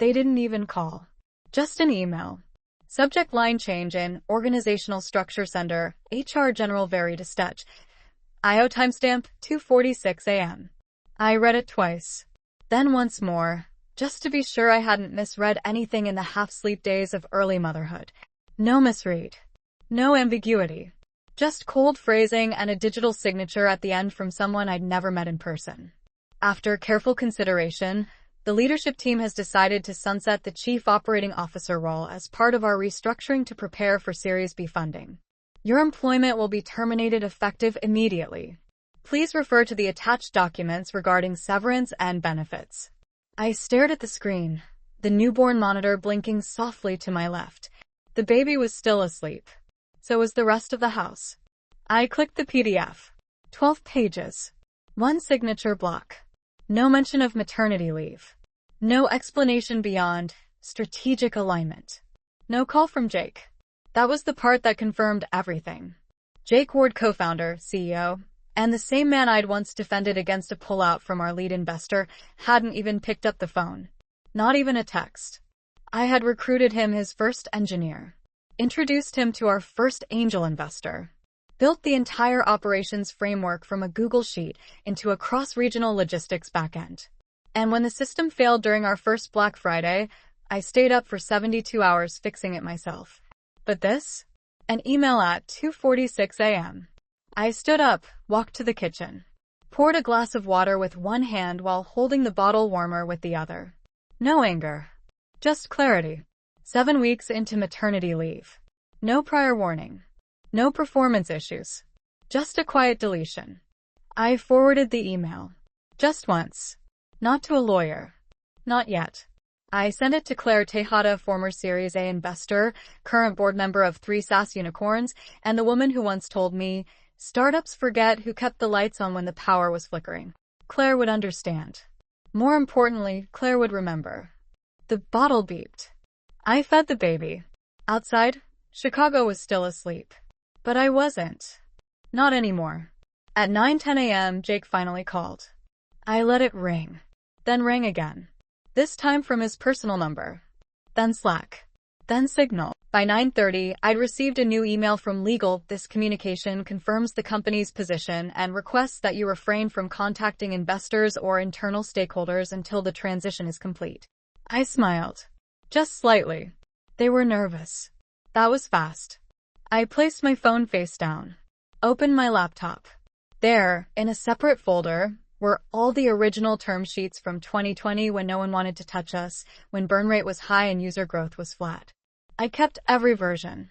They didn't even call. Just an email. Subject line change in Organizational Structure Center, HR General Very to Stitch. IO timestamp 2:46 a.m. I read it twice. Then once more, just to be sure I hadn't misread anything in the half-sleep days of early motherhood. No misread. No ambiguity. Just cold phrasing and a digital signature at the end from someone I'd never met in person. After careful consideration, the leadership team has decided to sunset the Chief Operating Officer role as part of our restructuring to prepare for Series B funding. Your employment will be terminated effective immediately. Please refer to the attached documents regarding severance and benefits. I stared at the screen, the newborn monitor blinking softly to my left. The baby was still asleep. So was the rest of the house. I clicked the PDF. 12 pages. One signature block. No mention of maternity leave. No explanation beyond strategic alignment. No call from Jake. That was the part that confirmed everything. Jake Ward, co-founder, CEO, and the same man I'd once defended against a pullout from our lead investor, hadn't even picked up the phone. Not even a text. I had recruited him his first engineer. Introduced him to our first angel investor. Built the entire operations framework from a Google Sheet into a cross-regional logistics backend. And when the system failed during our first Black Friday, I stayed up for 72 hours fixing it myself. But this? An email at 2:46 a.m. I stood up, walked to the kitchen. Poured a glass of water with one hand while holding the bottle warmer with the other. No anger. Just clarity. 7 weeks into maternity leave. No prior warning. No performance issues. Just a quiet deletion. I forwarded the email. Just once. Not to a lawyer. Not yet. I sent it to Claire Tejada, former Series A investor, current board member of 3 SaaS unicorns, and the woman who once told me, startups forget who kept the lights on when the power was flickering. Claire would understand. More importantly, Claire would remember. The bottle beeped. I fed the baby. Outside, Chicago was still asleep. But I wasn't. Not anymore. At 9:10 a.m., Jake finally called. I let it ring. Then rang again. This time from his personal number. Then Slack. Then Signal. By 9:30, I'd received a new email from legal. This communication confirms the company's position and requests that you refrain from contacting investors or internal stakeholders until the transition is complete. I smiled. Just slightly. They were nervous. That was fast. I placed my phone face down. Opened my laptop. There, in a separate folder, were all the original term sheets from 2020 when no one wanted to touch us, when burn rate was high and user growth was flat. I kept every version.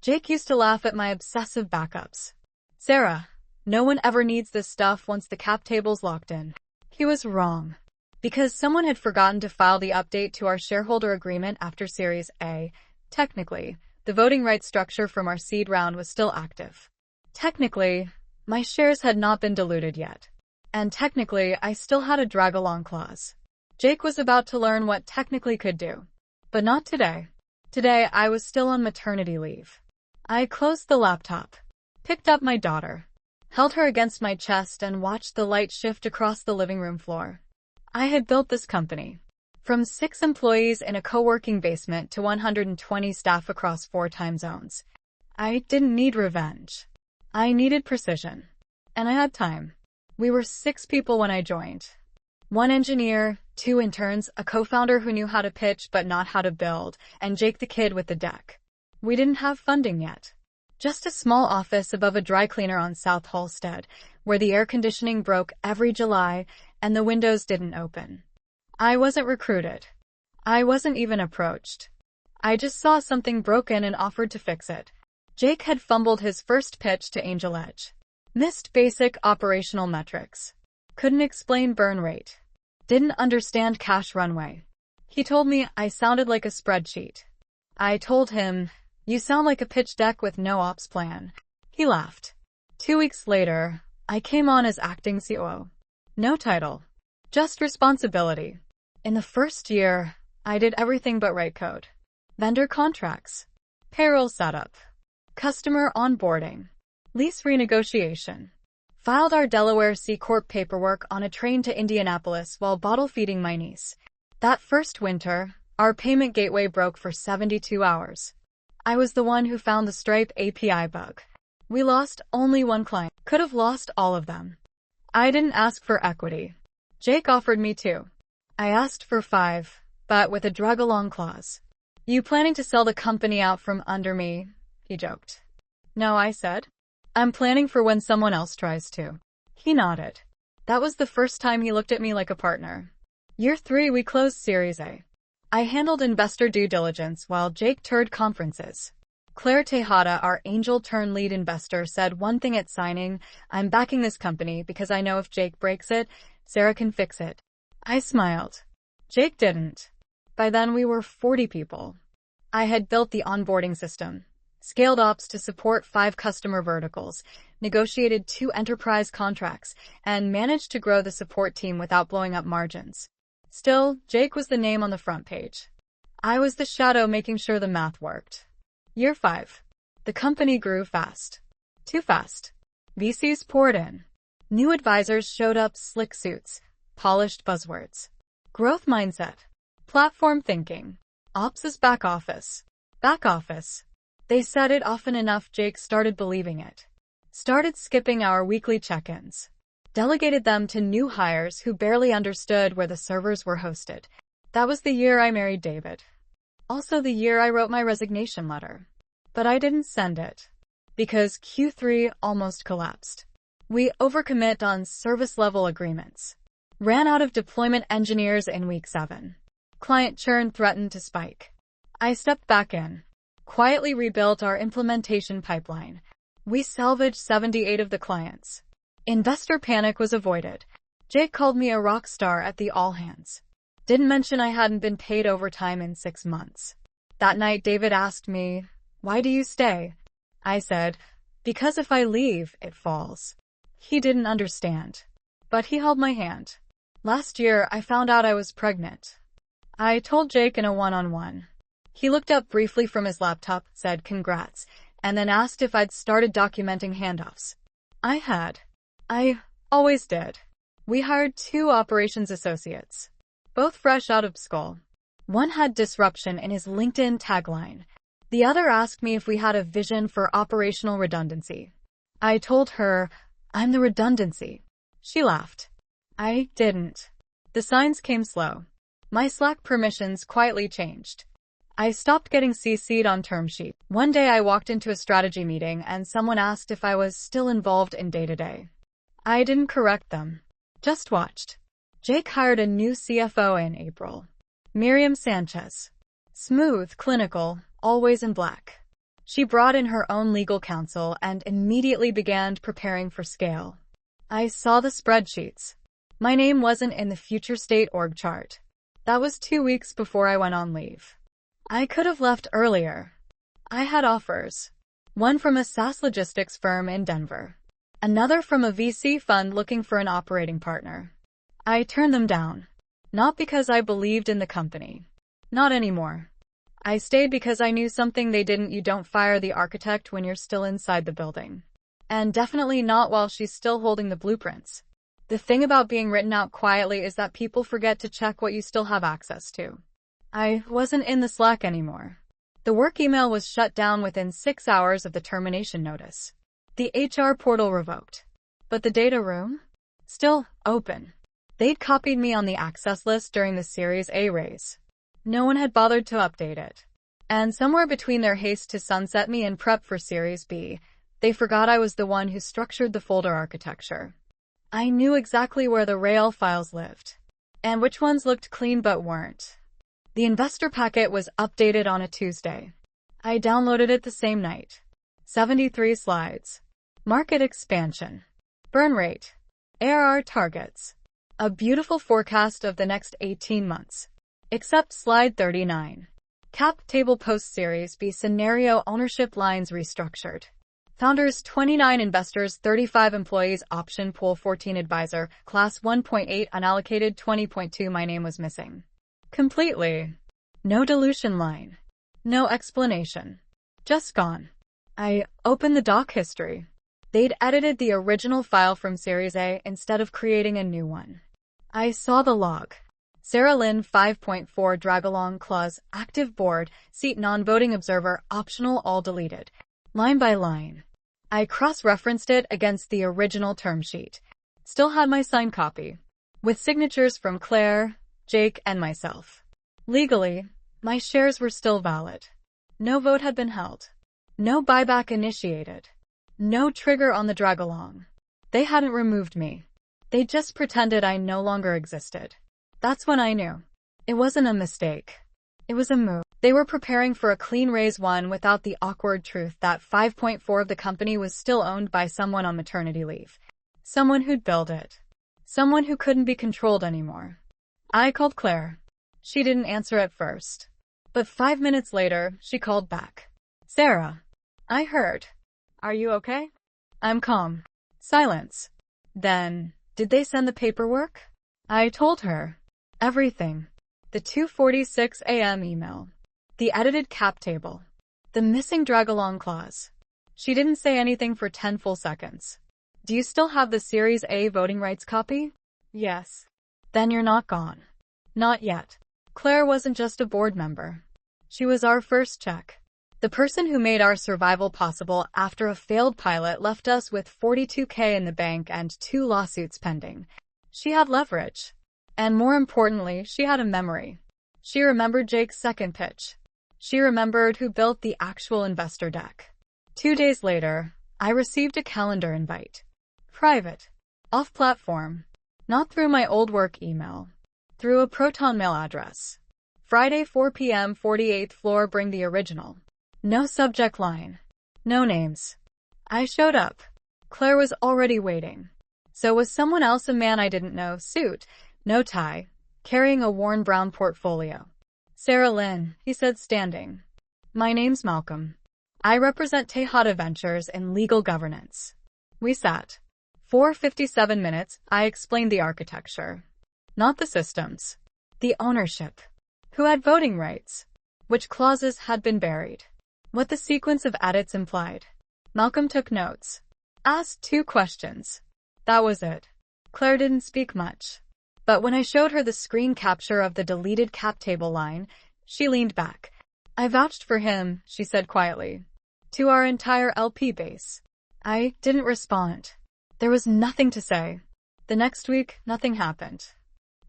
Jake used to laugh at my obsessive backups. Sarah, no one ever needs this stuff once the cap table's locked in. He was wrong. Because someone had forgotten to file the update to our shareholder agreement after Series A, technically, the voting rights structure from our seed round was still active. Technically, my shares had not been diluted yet. And technically, I still had a drag-along clause. Jake was about to learn what technically could do. But not today. Today, I was still on maternity leave. I closed the laptop, picked up my daughter, held her against my chest and watched the light shift across the living room floor. I had built this company. From 6 employees in a co-working basement to 120 staff across 4 time zones. I didn't need revenge. I needed precision. And I had time. We were 6 people when I joined. 1 engineer, 2 interns, a co-founder who knew how to pitch but not how to build, and Jake the kid with the deck. We didn't have funding yet. Just a small office above a dry cleaner on South Halstead, where the air conditioning broke every July and the windows didn't open. I wasn't recruited. I wasn't even approached. I just saw something broken and offered to fix it. Jake had fumbled his first pitch to Angel Edge. Missed basic operational metrics. Couldn't explain burn rate. Didn't understand cash runway. He told me I sounded like a spreadsheet. I told him, you sound like a pitch deck with no ops plan. He laughed. 2 weeks later, I came on as acting COO. No title. Just responsibility. In the first year, I did everything but write code. Vendor contracts. Payroll setup. Customer onboarding. Lease renegotiation. Filed our Delaware C Corp paperwork on a train to Indianapolis while bottle feeding my niece. That first winter, Our payment gateway broke for 72 hours. I was the one who found the Stripe API bug. We lost only one client. Could have lost all of them. I didn't ask for equity. Jake offered me 2. I asked for 5, but with a drug-along clause. You planning to sell the company out from under me? He joked. No, I said. I'm planning for when someone else tries to. He nodded. That was the first time he looked at me like a partner. Year 3 we closed Series A. I handled investor due diligence while Jake toured conferences. Claire Tejada, our angel-turned-lead investor, said one thing at signing: I'm backing this company because I know if Jake breaks it, Sarah can fix it. I smiled. Jake didn't. By then we were 40 people. I had built the onboarding system, scaled ops to support 5 customer verticals, negotiated 2 enterprise contracts, and managed to grow the support team without blowing up margins. Still, Jake was the name on the front page. I was the shadow making sure the math worked. Year 5. The company grew fast. Too fast. VCs poured in. New advisors showed up, slick suits, polished buzzwords. Growth mindset. Platform thinking. Ops is back office. Back office. They said it often enough, Jake started believing it. Started skipping our weekly check-ins. Delegated them to new hires who barely understood where the servers were hosted. That was the year I married David. Also the year I wrote my resignation letter. But I didn't send it. Because Q3 almost collapsed. We overcommit on service-level agreements. Ran out of deployment engineers in week 7. Client churn threatened to spike. I stepped back in. Quietly rebuilt our implementation pipeline. We salvaged 78 of the clients. Investor panic was avoided. Jake called me a rock star at the all-hands. Didn't mention I hadn't been paid overtime in 6 months. That night David asked me, "Why do you stay?" I said, "Because if I leave, it falls." He didn't understand. But he held my hand. Last year, I found out I was pregnant. I told Jake in a one-on-one. He looked up briefly from his laptop, said congrats, and then asked if I'd started documenting handoffs. I had. I always did. We hired 2 operations associates, both fresh out of school. One had disruption in his LinkedIn tagline. The other asked me if we had a vision for operational redundancy. I told her, I'm the redundancy. She laughed. I didn't. The signs came slow. My Slack permissions quietly changed. I stopped getting CC'd on term sheet. One day I walked into a strategy meeting and someone asked if I was still involved in day-to-day. I didn't correct them. Just watched. Jake hired a new CFO in April. Miriam Sanchez. Smooth, clinical, always in black. She brought in her own legal counsel and immediately began preparing for scale. I saw the spreadsheets. My name wasn't in the future state org chart. That was 2 weeks before I went on leave. I could have left earlier. I had offers. One from a SaaS logistics firm in Denver. Another from a VC fund looking for an operating partner. I turned them down. Not because I believed in the company. Not anymore. I stayed because I knew something they didn't: you don't fire the architect when you're still inside the building. And definitely not while she's still holding the blueprints. The thing about being written out quietly is that people forget to check what you still have access to. I wasn't in the Slack anymore. The work email was shut down within 6 hours of the termination notice. The HR portal revoked. But the data room? Still open. They'd copied me on the access list during the Series A raise. No one had bothered to update it. And somewhere between their haste to sunset me and prep for Series B, they forgot I was the one who structured the folder architecture. I knew exactly where the Rail files lived, and which ones looked clean but weren't. The investor packet was updated on a Tuesday. I downloaded it the same night. 73 slides. Market expansion. Burn rate. ARR targets. A beautiful forecast of the next 18 months. Except slide 39. Cap table post Series B scenario ownership lines restructured. Founders 29, investors 35, employees, option pool 14, advisor, class 1.8, unallocated 20.2. My name was missing. Completely. No dilution line. No explanation. Just gone. I opened the doc history. They'd edited the original file from Series A instead of creating a new one. I saw the log. Sarah Lin 5.4 drag-along clause, active board, seat non-voting observer, optional all deleted. Line by line. I cross-referenced it against the original term sheet. Still had my signed copy, with signatures from Claire, Jake, and myself. Legally, my shares were still valid. No vote had been held. No buyback initiated. No trigger on the drag-along. They hadn't removed me. They just pretended I no longer existed. That's when I knew. It wasn't a mistake. It was a move. They were preparing for a clean raise one without the awkward truth that 5.4 of the company was still owned by someone on maternity leave. Someone who'd built it. Someone who couldn't be controlled anymore. I called Claire. She didn't answer at first. But 5 minutes later, she called back. Sarah. I heard. Are you okay? I'm calm. Silence. Then, did they send the paperwork? I told her. Everything. The 2:46 a.m. email. The edited cap table. The missing drag-along clause. She didn't say anything for 10 full seconds. Do you still have the Series A voting rights copy? Yes. Then you're not gone. Not yet. Claire wasn't just a board member. She was our first check. The person who made our survival possible after a failed pilot left us with $42K in the bank and 2 lawsuits pending. She had leverage. And more importantly, she had a memory. She remembered Jake's second pitch. She remembered who built the actual investor deck. 2 days later, I received a calendar invite. Private. Off-platform. Not through my old work email. Through a Proton mail address. Friday 4 p.m. 48th floor, bring the original. No subject line. No names. I showed up. Claire was already waiting. So was someone else, a man I didn't know, suit, no tie, carrying a worn brown portfolio. Sarah Lin, he said, standing. My name's Malcolm. I represent Tejada Ventures in legal governance. We sat. For 57 minutes, I explained the architecture. Not the systems. The ownership. Who had voting rights? Which clauses had been buried? What the sequence of edits implied? Malcolm took notes. Asked 2 questions. That was it. Claire didn't speak much. But when I showed her the screen capture of the deleted cap table line, she leaned back. I vouched for him, she said quietly. To our entire LP base. I didn't respond. There was nothing to say. The next week, nothing happened.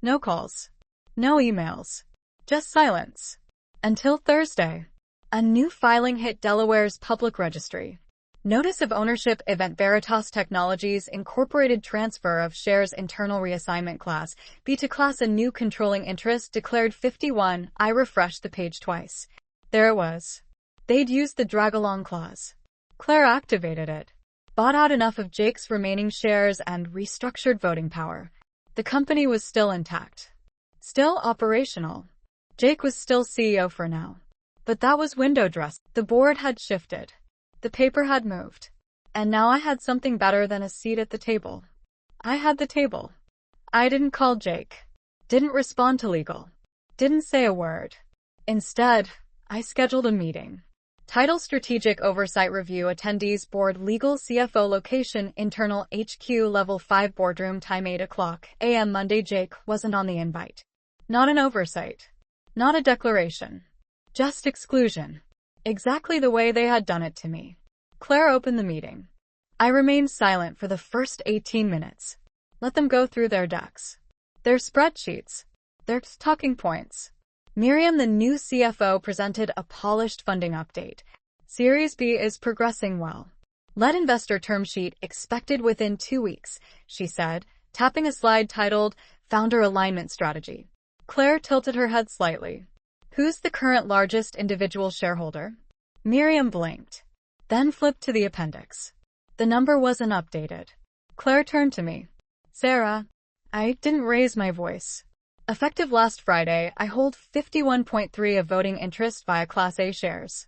No calls. No emails. Just silence. Until Thursday. A new filing hit Delaware's public registry. Notice of ownership, Event Veritas Technologies Incorporated, transfer of shares, internal reassignment, class B to class, a new controlling interest declared 51. I refreshed the page twice. There it was. They'd used the drag-along clause. Claire activated it. Bought out enough of Jake's remaining shares and restructured voting power. The company was still intact. Still operational. Jake was still CEO for now. But that was window dressing. The board had shifted. The paper had moved. And now I had something better than a seat at the table. I had the table. I didn't call Jake. Didn't respond to legal. Didn't say a word. Instead, I scheduled a meeting. Title: Strategic Oversight Review. Attendees: Board, Legal, CFO. Location: Internal HQ, Level 5 Boardroom. Time: 8 o'clock a.m. Monday. Jake wasn't on the invite. Not an oversight. Not a declaration. Just exclusion. Exactly the way they had done it to me. Claire opened the meeting. I remained silent for the first 18 minutes. Let them go through their decks. Their spreadsheets. Their talking points. Miriam, the new CFO, presented a polished funding update. Series B is progressing well. Lead investor term sheet expected within 2 weeks, she said, tapping a slide titled Founder Alignment Strategy. Claire tilted her head slightly. Who's the current largest individual shareholder? Miriam blinked. Then flipped to the appendix. The number wasn't updated. Claire turned to me. Sarah. I didn't raise my voice. Effective last Friday, I hold 51.3 of voting interest via Class A shares.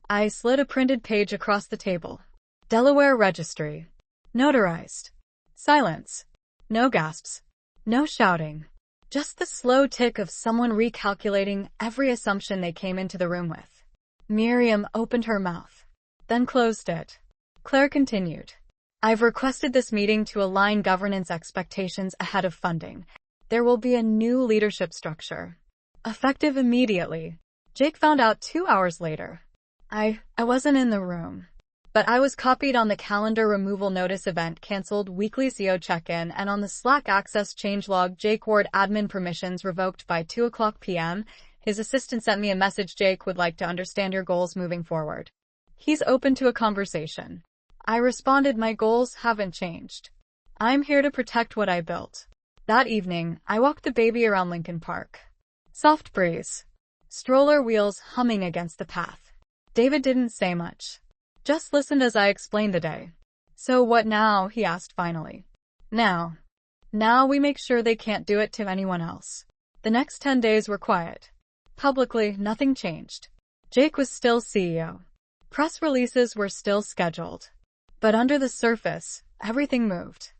I slid a printed page across the table. Delaware Registry. Notarized. Silence. No gasps. No shouting. Just the slow tick of someone recalculating every assumption they came into the room with. Miriam opened her mouth, then closed it. Claire continued. I've requested this meeting to align governance expectations ahead of funding. There will be a new leadership structure. Effective immediately. Jake found out 2 hours later. I wasn't in the room. But I was copied on the calendar removal notice event cancelled weekly CO check-in and on the Slack access changelog Jake Ward admin permissions revoked by 2:00 p.m. His assistant sent me a message. Jake would like to understand your goals moving forward. He's open to a conversation. I responded, my goals haven't changed. I'm here to protect what I built. That evening, I walked the baby around Lincoln Park. Soft breeze. Stroller wheels humming against the path. David didn't say much. Just listened as I explained the day. So what now? He asked finally. Now we make sure they can't do it to anyone else. The next 10 days were quiet. Publicly, nothing changed. Jake was still CEO. Press releases were still scheduled. But under the surface, everything moved.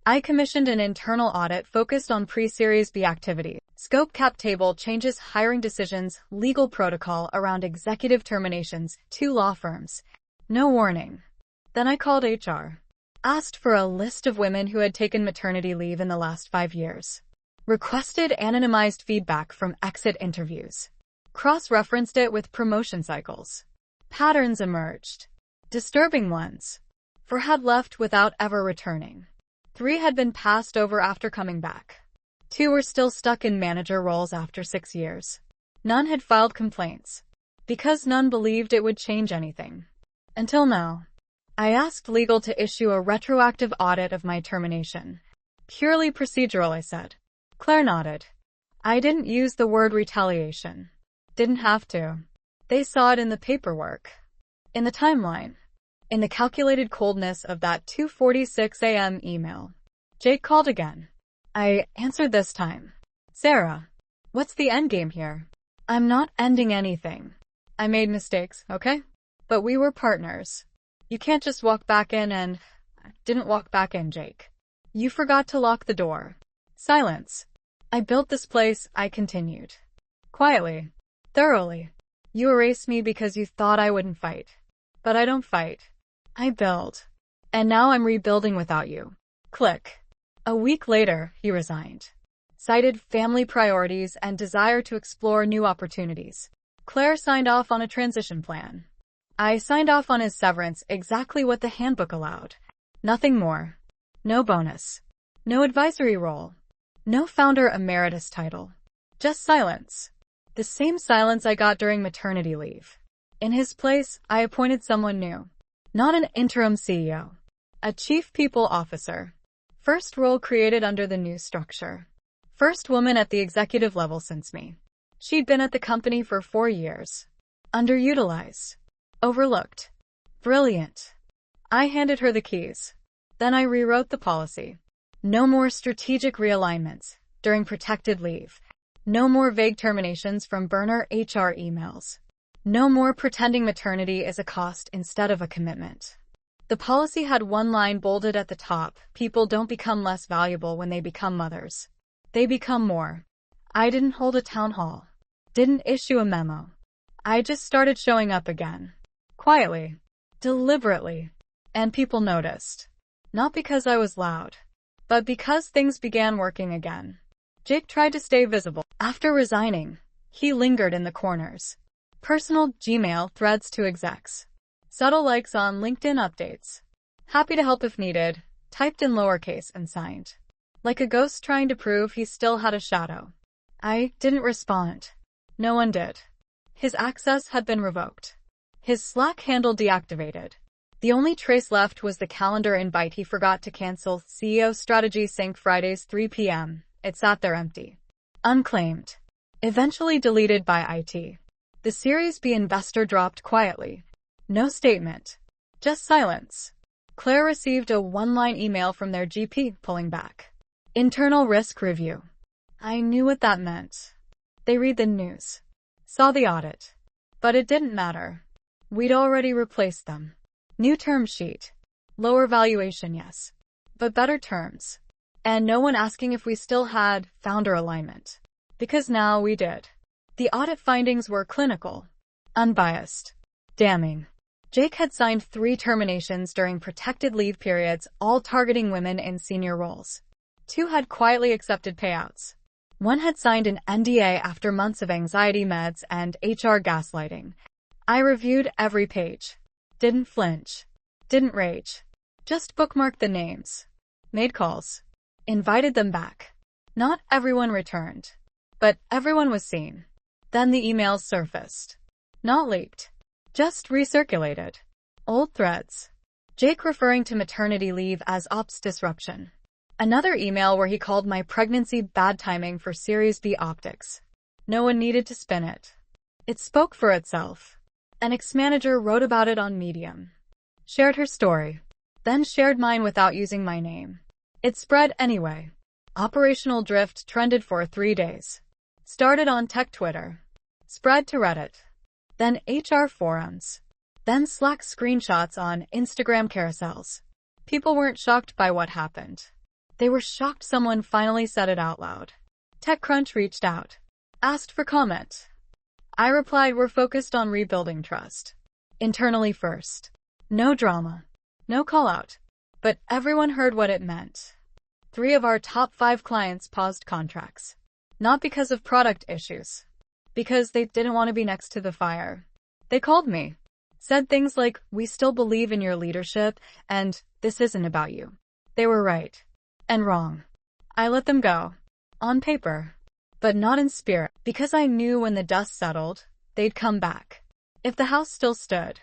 I commissioned an internal audit focused on pre-Series B activity, scope cap table changes, hiring decisions, legal protocol around executive terminations, 2 law firms. No warning. Then I called HR. Asked for a list of women who had taken maternity leave in the last 5 years. Requested anonymized feedback from exit interviews. Cross-referenced it with promotion cycles. Patterns emerged. Disturbing ones. 4 had left without ever returning. 3 had been passed over after coming back. 2 were still stuck in manager roles after 6 years. None had filed complaints. Because none believed it would change anything. Until now. I asked legal to issue a retroactive audit of my termination. Purely procedural, I said. Claire nodded. I didn't use the word retaliation. Didn't have to. They saw it in the paperwork. In the timeline. In the calculated coldness of that 2:46 a.m. email. Jake called again. I answered this time. Sarah, what's the endgame here? I'm not ending anything. I made mistakes, okay? But we were partners. You can't just walk back in and... Didn't walk back in, Jake. You forgot to lock the door. Silence. I built this place, I continued. Quietly. Thoroughly. You erased me because you thought I wouldn't fight. But I don't fight. I build. And now I'm rebuilding without you. Click. A week later, he resigned. Cited family priorities and desire to explore new opportunities. Claire signed off on a transition plan. I signed off on his severance, exactly what the handbook allowed. Nothing more. No bonus. No advisory role. No founder emeritus title. Just silence. The same silence I got during maternity leave. In his place, I appointed someone new. Not an interim CEO. A chief people officer. First role created under the new structure. First woman at the executive level since me. She'd been at the company for 4 years. Underutilized. Overlooked. Brilliant. I handed her the keys. Then I rewrote the policy. No more strategic realignments during protected leave. No more vague terminations from burner HR emails. No more pretending maternity is a cost instead of a commitment. The policy had one line bolded at the top. People don't become less valuable when they become mothers. They become more. I didn't hold a town hall. Didn't issue a memo. I just started showing up again. Quietly. Deliberately. And people noticed. Not because I was loud. But because things began working again. Jake tried to stay visible. After resigning, he lingered in the corners. Personal Gmail threads to execs. Subtle likes on LinkedIn updates. Happy to help if needed, typed in lowercase and signed. Like a ghost trying to prove he still had a shadow. I didn't respond. No one did. His access had been revoked. His Slack handle deactivated. The only trace left was the calendar invite he forgot to cancel. CEO strategy sync Fridays 3 p.m. It sat there empty. Unclaimed. Eventually deleted by IT. The Series B investor dropped quietly. No statement. Just silence. Claire received a one-line email from their GP pulling back. Internal risk review. I knew what that meant. They read the news. Saw the audit. But it didn't matter. We'd already replaced them. New term sheet. Lower valuation, yes. But better terms. And no one asking if we still had founder alignment. Because now we did. The audit findings were clinical. Unbiased. Damning. Jake had signed 3 terminations during protected leave periods, all targeting women in senior roles. 2 had quietly accepted payouts. One had signed an NDA after months of anxiety meds and HR gaslighting. I reviewed every page. Didn't flinch. Didn't rage. Just bookmarked the names. Made calls. Invited them back. Not everyone returned. But everyone was seen. Then the emails surfaced. Not leaked. Just recirculated. Old threads. Jake referring to maternity leave as ops disruption. Another email where he called my pregnancy bad timing for Series B optics. No one needed to spin it. It spoke for itself. An ex-manager wrote about it on Medium. Shared her story. Then shared mine without using my name. It spread anyway. Operational drift trended for 3 days. Started on tech Twitter. Spread to Reddit. Then HR forums. Then Slack screenshots on Instagram carousels. People weren't shocked by what happened. They were shocked someone finally said it out loud. TechCrunch reached out. Asked for comment. I replied, we're focused on rebuilding trust. Internally first. No drama. No call-out. But everyone heard what it meant. 3 of our top 5 clients paused contracts. Not because of product issues. Because they didn't want to be next to the fire. They called me. Said things like, we still believe in your leadership, and this isn't about you. They were right. And wrong. I let them go. On paper. But not in spirit. Because I knew when the dust settled, they'd come back. If the house still stood.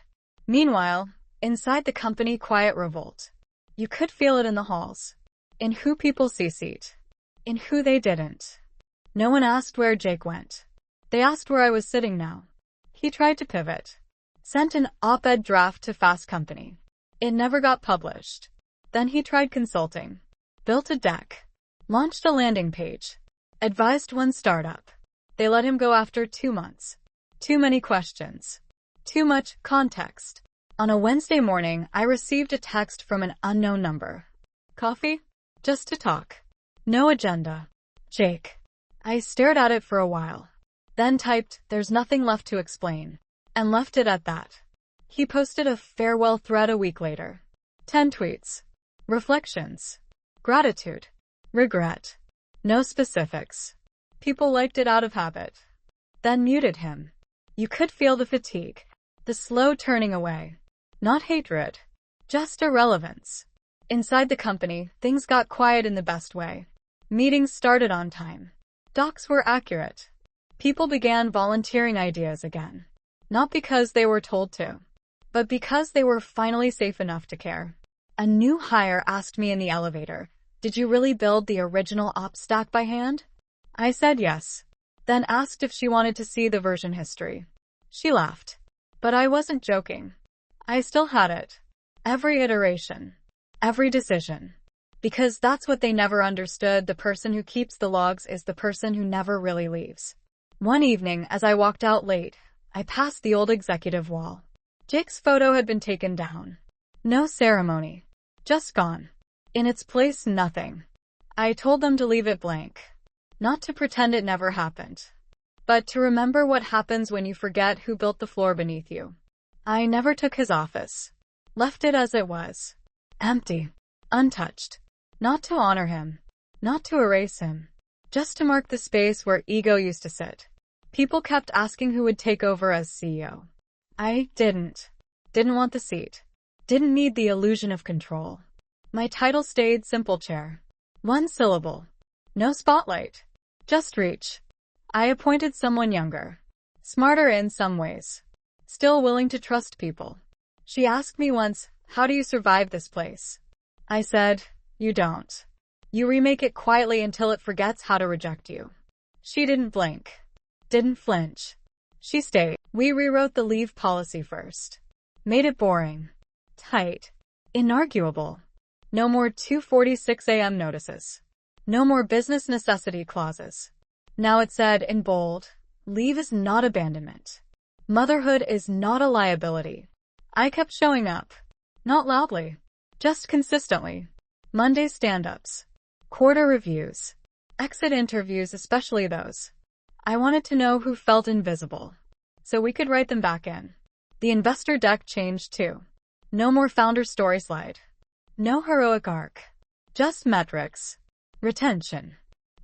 Meanwhile, inside the company, quiet revolt. You could feel it in the halls. In who people CC'd. In who they didn't. No one asked where Jake went. They asked where I was sitting now. He tried to pivot. Sent an op-ed draft to Fast Company. It never got published. Then he tried consulting. Built a deck. Launched a landing page. Advised one startup. They let him go after 2 months. Too many questions. Too much context. On a Wednesday morning, I received a text from an unknown number. Coffee? Just to talk. No agenda. Jake. I stared at it for a while. Then typed, there's nothing left to explain. And left it at that. He posted a farewell thread a week later. 10 tweets. Reflections. Gratitude. Regret. No specifics. People liked it out of habit. Then muted him. You could feel the fatigue. The slow turning away. Not hatred. Just irrelevance. Inside the company, things got quiet in the best way. Meetings started on time. Docs were accurate. People began volunteering ideas again. Not because they were told to, but because they were finally safe enough to care. A new hire asked me in the elevator, did you really build the original ops stack by hand? I said yes. Then asked if she wanted to see the version history. She laughed. But I wasn't joking. I still had it. Every iteration. Every decision. Because that's what they never understood, the person who keeps the logs is the person who never really leaves. One evening, as I walked out late, I passed the old executive wall. Jake's photo had been taken down. No ceremony. Just gone. In its place, nothing. I told them to leave it blank. Not to pretend it never happened. But to remember what happens when you forget who built the floor beneath you. I never took his office. Left it as it was. Empty. Untouched. Not to honor him. Not to erase him. Just to mark the space where ego used to sit. People kept asking who would take over as CEO. I didn't. Didn't want the seat. Didn't need the illusion of control. My title stayed simple chair. 1 syllable. No spotlight. Just reach. I appointed someone younger. Smarter in some ways. Still willing to trust people. She asked me once, how do you survive this place? I said, you don't. You remake it quietly until it forgets how to reject you. She didn't blink. Didn't flinch. She stayed. We rewrote the leave policy first. Made it boring. Tight. Inarguable. No more 2:46 a.m. notices. No more business necessity clauses. Now it said in bold, leave is not abandonment. Motherhood is not a liability. I kept showing up. Not loudly. Just consistently. Monday stand-ups. Quarter reviews. Exit interviews, especially those. I wanted to know who felt invisible. So we could write them back in. The investor deck changed too. No more founder story slide. No heroic arc. Just metrics. Retention.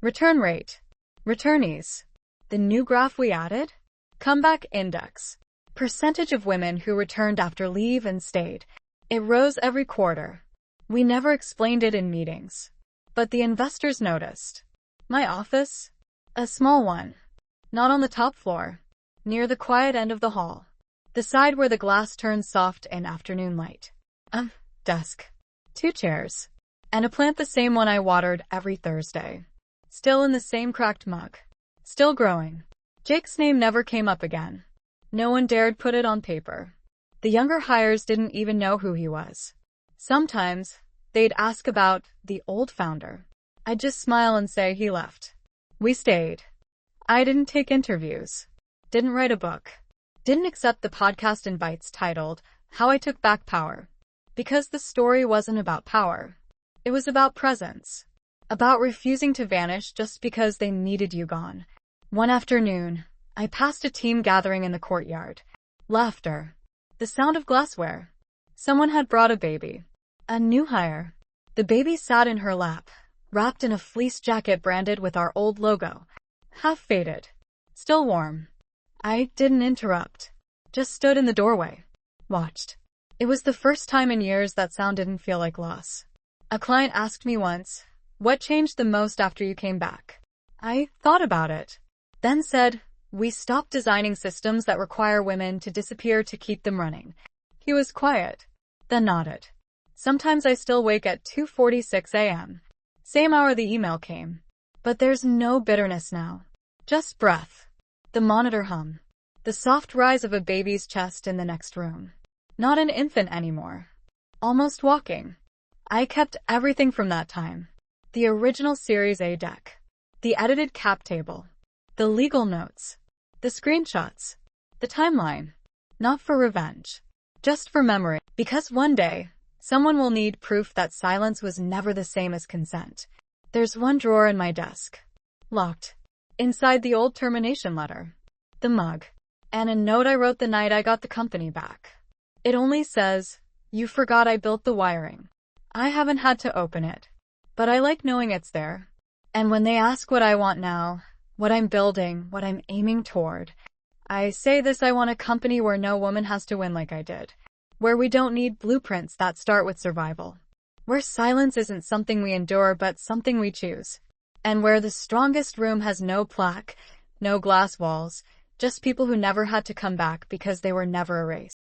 Return rate. Returnees. The new graph we added? Comeback index. Percentage of women who returned after leave and stayed. It rose every quarter. We never explained it in meetings. But the investors noticed. My office? A small one. Not on the top floor. Near the quiet end of the hall. The side where the glass turns soft in afternoon light. Desk. 2 chairs. And a plant, the same one I watered every Thursday. Still in the same cracked mug. Still growing. Jake's name never came up again. No one dared put it on paper. The younger hires didn't even know who he was. Sometimes, they'd ask about the old founder. I'd just smile and say he left. We stayed. I didn't take interviews. Didn't write a book. Didn't accept the podcast invites titled, How I Took Back Power. Because the story wasn't about power. It was about presence. About refusing to vanish just because they needed you gone. One afternoon, I passed a team gathering in the courtyard. Laughter. The sound of glassware. Someone had brought a baby. A new hire. The baby sat in her lap, wrapped in a fleece jacket branded with our old logo. Half faded. Still warm. I didn't interrupt. Just stood in the doorway. Watched. It was the first time in years that sound didn't feel like loss. A client asked me once, what changed the most after you came back? I thought about it. Then said, we stopped designing systems that require women to disappear to keep them running. He was quiet. Then nodded. Sometimes I still wake at 2:46 a.m. Same hour the email came. But there's no bitterness now. Just breath. The monitor hum. The soft rise of a baby's chest in the next room. Not an infant anymore. Almost walking. I kept everything from that time. The original Series A deck. The edited cap table. The legal notes. The screenshots. The timeline. Not for revenge. Just for memory. Because one day, someone will need proof that silence was never the same as consent. There's one drawer in my desk. Locked. Inside the old termination letter. The mug. And a note I wrote the night I got the company back. It only says, you forgot I built the wiring. I haven't had to open it. But I like knowing it's there. And when they ask what I want now, what I'm building, what I'm aiming toward, I say this: I want a company where no woman has to win like I did. Where we don't need blueprints that start with survival. Where silence isn't something we endure but something we choose. And where the strongest room has no plaque, no glass walls, just people who never had to come back because they were never erased.